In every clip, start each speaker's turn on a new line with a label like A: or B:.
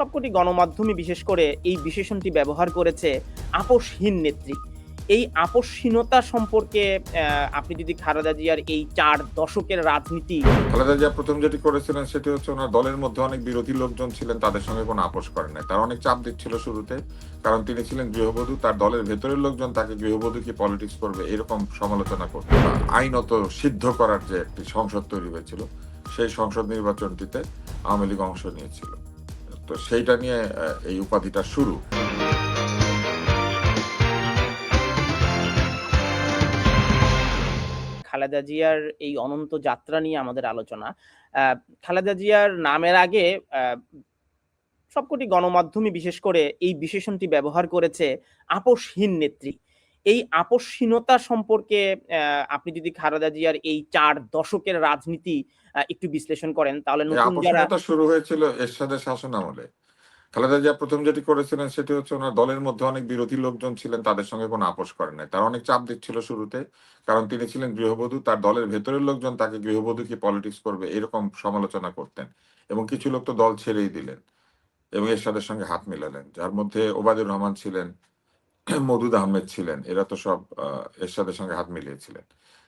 A: সবকটি গণমাধ্যমই বিশেষ করে এই বিশেষণটি ব্যবহার করেছে আপোষহীন নেত্রী। এই আপোষহীনতা সম্পর্কে আপনি যদি খালেদা জিয়ার এই ৪ দশকের রাজনীতি
B: খালেদা জিয়া প্রথম যেটি করেছিলেন সেটি হচ্ছে ওনার দলের মধ্যে অনেক বিরোধী লোকজন ছিলেন, তাদের সঙ্গে কোনো আপোষ করেন নাই। তারা অনেক চাপ দিচ্ছিল শুরুতে, কারণ তিনি ছিলেন গৃহবধূ। তার দলের ভেতরের লোকজন তাকে গৃহবধূ কি পলিটিক্স করবে এরকম সমালোচনা করত। আইনত সিদ্ধ করার যে একটি সংসদ তৈরি হয়েছিল, সেই সংসদ নির্বাচনটিতে আওয়ামী লীগ অংশ নিয়েছিল। তো সেইটা নিয়ে এই উপাধিটা শুরু।
A: খালেদা জিয়ার এই অনন্ত যাত্রা নিয়ে আমাদের আলোচনা। আ খালেদা জিয়ার নামের আগে আ সবকটি গণমাধ্যমই বিশেষ করে এই বিশেষণটি ব্যবহার করেছে আপোষহীন নেত্রী। এই আপোষহীনতা সম্পর্কে আপনি যদি খালেদা জিয়ার এই ৪ দশকের রাজনীতি একটু বিশ্লেষণ করেন তাহলে
B: এই
A: নতুন যারা
B: আপোষহীনতা শুরু হয়েছিল এরশাদের শাসন আমলে। খালেদা জিয়া প্রথম যেটি করেছিলেন সেটি হচ্ছে ওনার দলের মধ্যে অনেক বিরোধী লোকজন ছিলেন, তাদের সঙ্গে কোনো আপোষ করেন নাই। তারা অনেক চাপ দিচ্ছিল শুরুতে, কারণ তিনি ছিলেন গৃহবধূ। তার দলের ভেতরের লোকজন তাকে গৃহবধূ কি পলিটিক্স করবে এরকম সমালোচনা করতেন, এবং কিছু লোক তো দল ছেড়েই দিলেন এবং এরশাদের সঙ্গে হাত মিলালেন, যার মধ্যে ওবায়দুর রহমান ছিলেন, মওদুদ আহমেদ ছিলেন। এরা তো সব এরশাদের সঙ্গে হাত মিলিয়েছিলেন।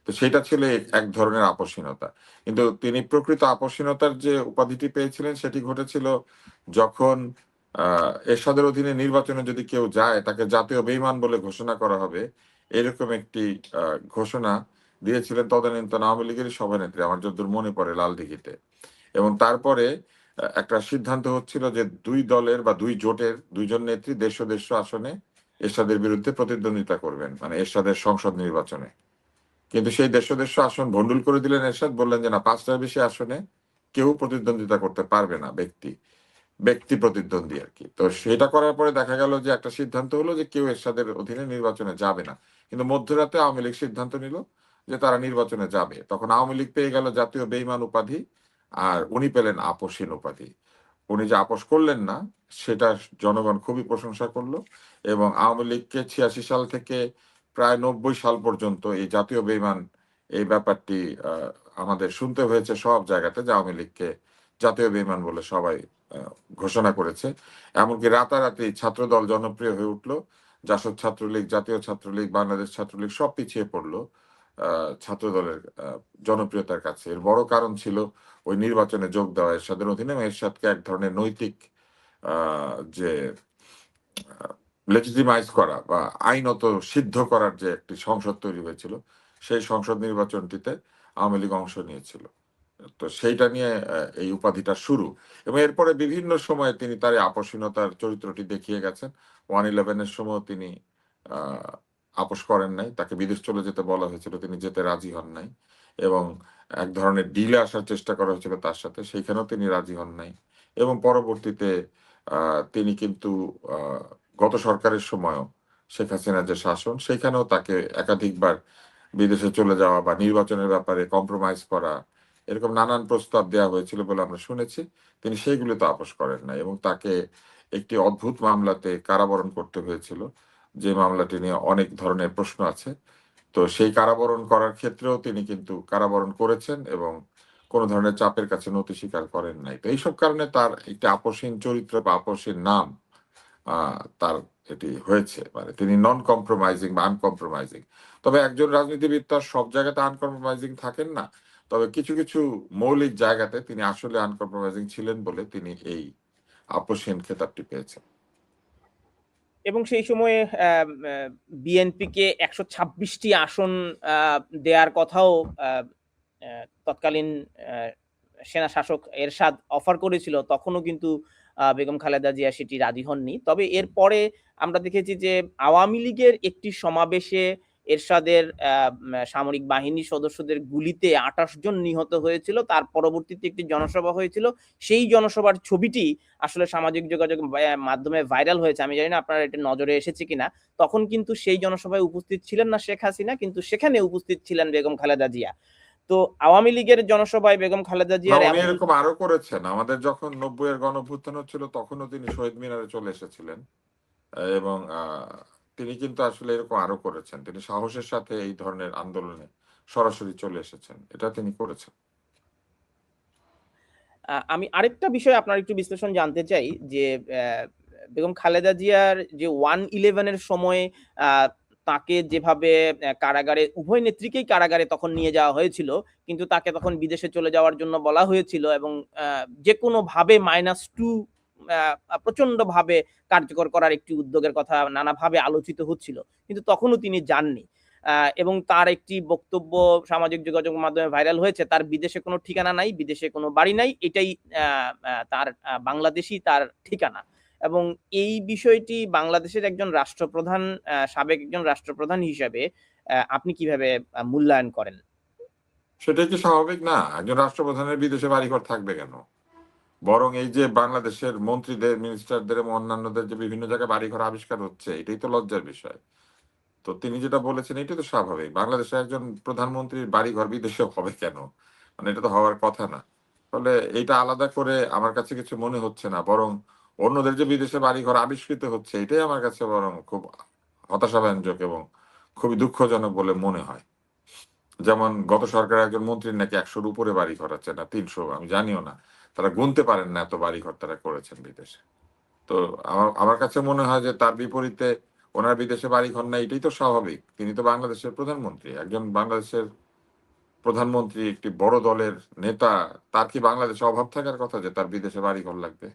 B: তো সেটা ছিল এক ধরনের আপোষহীনতা। কিন্তু তিনি প্রকৃত আপোষহীনতার যে উপাধিটি পেয়েছিলেন সেটি ঘটেছিল যখন এরশাদের অধীনে নির্বাচনে যদি কেউ যায় তাকে জাতীয় বেঈমান বলে ঘোষণা করা হবে, এরকম একটি ঘোষণা দিয়েছিলেন তদানীন্তন আওয়ামী লীগেরই সভানেত্রী, আমার যতদূর মনে পড়ে, লালদিঘিতে। এবং তারপরে একটা সিদ্ধান্ত হচ্ছিল যে দুই দলের বা দুই জোটের দুইজন নেত্রী দেড়শো দেড়শো আসনে এরশাদের বিরুদ্ধে প্রতিদ্বন্দ্বিতা করবেন, মানে এরশাদের সংসদ নির্বাচনে। কিন্তু সেই দেড়শো দেড়শো আসন ভন্ডুল করে দিলেন এরশাদ, বললেন যে না, ৫টার বেশি আসনে কেউ প্রতিদ্বন্দ্বিতা করতে পারবে না, ব্যক্তি ব্যক্তি প্রতিদ্বন্দ্বী আর কি। তো সেটা করার পরে দেখা গেল যে একটা সিদ্ধান্ত হলো যে কেউ এরশাদের অধীনে নির্বাচনে যাবে না। কিন্তু মধ্যরাতে আওয়ামী লীগ সিদ্ধান্ত নিল যে তারা নির্বাচনে যাবে। তখন আওয়ামী লীগ পেয়ে গেল জাতীয় বেঈমান উপাধি, আর উনি পেলেন আপোষহীন উপাধি। উনি যে আপোষ করলেন না সেটা জনগণ খুবই প্রশংসা করলো, এবং আওয়ামী লীগকে ৮৬ সাল থেকে প্রায় ৯০ সাল পর্যন্ত এই জাতীয় বেঈমান এই ব্যাপারটি আমাদের শুনতে হয়েছে সব জায়গাতে, যে আওয়ামী লীগকে জাতীয় বেঈমান বলে সবাই ঘোষণা করেছে। এমনকি রাতারাতি ছাত্রদল জনপ্রিয় হয়ে উঠলো। জাসদ ছাত্রলীগ, জাতীয় ছাত্রলীগ, বাংলাদেশ ছাত্রলীগ সব পিছিয়ে পড়লো ছাত্রদলের জনপ্রিয়তার কাছে। এর বড় কারণ ছিল ওই নির্বাচনে যোগ দেওয়া এরশাদের অধীনে, এবং এরশাদকে এক ধরনের নৈতিক যে লেজিটিমাইজ করা বা আইনত সিদ্ধ করার যে একটি সংসদ তৈরি হয়েছিল, সেই সংসদ নির্বাচনটিতে আওয়ামী লীগ অংশ নিয়েছিল। তো সেইটা নিয়ে এই উপাধিটা শুরু। এবং এরপরে বিভিন্ন সময়ে তিনি তার এই আপোষহীনতার চরিত্রটি দেখিয়ে গেছেন। 1/11-এর সময় তিনি আহ আপোষ করেন নাই, তাকে বিদেশ চলে যেতে বলা হয়েছিল, তিনি যেতে রাজি হন নাই, এবং এক ধরনের ডিলে আসার চেষ্টা করা হয়েছিল তার সাথে, সেইখানেও তিনি রাজি হন নাই। এবং পরবর্তীতে তিনি কিন্তু আহ গত সরকারের সময়ও শেখ হাসিনার যে শাসন, সেখানেও তাকে একাধিকবার বিদেশে চলে যাওয়া বা নির্বাচনের ব্যাপারে কম্প্রোমাইজ করা, এরকম নানান প্রস্তাব দেওয়া হয়েছিল বলে আমরা শুনেছি। তিনি সেইগুলোতে আপোষ করেন নাই, এবং তাকে একটি অদ্ভুত মামলাতে কারাবরণ করতে হয়েছিল, যে মামলাটি নিয়ে অনেক ধরনের প্রশ্ন আছে। তো সেই কারাবরণ করার ক্ষেত্রেও তিনি কিন্তু কারাবরণ করেছেন, এবং কোনো ধরনের চাপের কাছে নতি স্বীকার করেন নাই। তো এইসব কারণে তার একটি আপোষহীন চরিত্র বা আপোষহীন নাম তার এটি হয়েছে, মানে তিনি নন কম্প্রোমাইজিং বা আনকম্প্রোমাইজিং। তবে একজন রাজনীতিবিদ তার সব জায়গাতে আনকম্প্রোমাইজিং থাকেন না, তবে কিছু কিছু মৌলিক জায়গাতে তিনি আসলে আনকম্প্রোমাইজিং ছিলেন বলে তিনি এই আপোষহীন খেতাবটি পেয়েছেন।
A: এবং সেই সময়ে বিএনপিকে ১২৬ টি আসন আ দেয়ার কথাও আ আ তৎকালীন আ সেনা শাসক এরশাদ অফার করেছিল। তখনও কিন্তু বেগম খালেদা জিয়া সেটি রাজি হননি। তবে এরপরে আমরা দেখেছি যে আওয়ামী লীগের একটি সমাবেশে এরশাদের সামরিক বাহিনীর সদস্যদের গুলিতে ২৮ জন নিহত হয়েছিল। তার পরবর্তীতে একটি জনসভা হয়েছিল। সেই জনসভার ছবিটি আসলে সামাজিক যোগাযোগ মাধ্যমে ভাইরাল হয়েছে। আমি জানি না আপনার এটা নজরে এসেছে কিনা। তখন কিন্তু সেই জনসভায় উপস্থিত ছিলেন না শেখ হাসিনা, কিন্তু সেখানে উপস্থিত ছিলেন বেগম খালেদা জিয়া। তো আওয়ামী লীগের জনসভায় বেগম খালেদা
B: না,
A: জিয়ার
B: উনি
A: এমন
B: এরকম আরো করেছেন। আমাদের যখন ৯০-এর গণঅভ্যুত্থান হচ্ছিল তখনও তিনি শহীদ মিনারে চলে এসেছিলেন, এবং তিনি কিন্তু আসলে এরকম আরো করেছেন। তিনি সাহসের সাথে এই ধরনের আন্দোলনে সরাসরি চলে এসেছেন, এটা তিনি করেছেন।
A: আমি আরেকটা বিষয় আপনার একটু বিশ্লেষণ জানতে চাই যে বেগম খালেদা জিয়ার যে 1/11 এর সময় আ তাকে যেভাবে কারাগারে উভয় নেত্রীকেই কারাগারে তখন নিয়ে যাওয়া হয়েছিল। কিন্তু তাকে তখন বিদেশে চলে যাওয়ার জন্য বলা হয়েছিল এবং যেকোনোভাবে -2 প্রচন্ডভাবে কার্যকর করার একটি উদ্যোগের কথা নানাভাবে আলোচিত হচ্ছিল। কিন্তু তখনও তিনি যাননি। আ এবং তার একটি বক্তব্য সামাজিক যোগাযোগ মাধ্যমে ভাইরাল হয়েছে। তার বিদেশে কোনো ঠিকানা নাই, বিদেশে কোনো বাড়ি নাই। এটাই আ আ তার বাংলাদেশই তার ঠিকানা। এবং এই বিষয়টি বাংলাদেশের একজন রাষ্ট্রপ্রধান সাবেক একজন রাষ্ট্রপ্রধান হিসেবে আপনি কিভাবে মূল্যায়ন করেন?
B: সেটাই কি স্বাভাবিক না? একজন রাষ্ট্রপ্রধানের বিদেশে বাড়িঘর থাকবে কেন? বরং এই যে বাংলাদেশের মন্ত্রীদের, মিনিস্টারদের এবং অন্যান্যদের যে বিভিন্ন জায়গায় বাড়িঘর আবিষ্কার হচ্ছে, এটাই তো লজ্জার বিষয়। তো তিনি যেটা বলেছেন এটাই তো স্বাভাবিক। বাংলাদেশের একজন প্রধানমন্ত্রীর বাড়িঘর বিদেশে হবে কেন? মানে এটা তো হওয়ার কথা না। ফলে এইটা আলাদা করে আমার কাছে কিছু মনে হচ্ছে না। বরং অন্যদের যে বিদেশে বাড়িঘর আবিষ্কৃত হচ্ছে, এটাই আমার কাছে বরং খুব হতাশাব্যঞ্জক এবং খুবই দুঃখজনক বলে মনে হয়। যেমন গত সরকারের একজন মন্ত্রীর নাকি ১০০ র উপরে বাড়িঘর আছে, না ৩০০, আমি জানিও না। তারা গুনতে পারেন না এত বাড়িঘর তারা করেছেন বিদেশে। তো আমার আমার কাছে মনে হয় যে তার বিপরীতে উনার বিদেশে বাড়িঘর নাই, এটাই তো স্বাভাবিক। তিনি তো বাংলাদেশের প্রধানমন্ত্রী। একজন বাংলাদেশের প্রধানমন্ত্রী, একটি বড় দলের নেতা, তার কি বাংলাদেশে অভাব থাকার কথা যে তার বিদেশে বাড়িঘর লাগবে?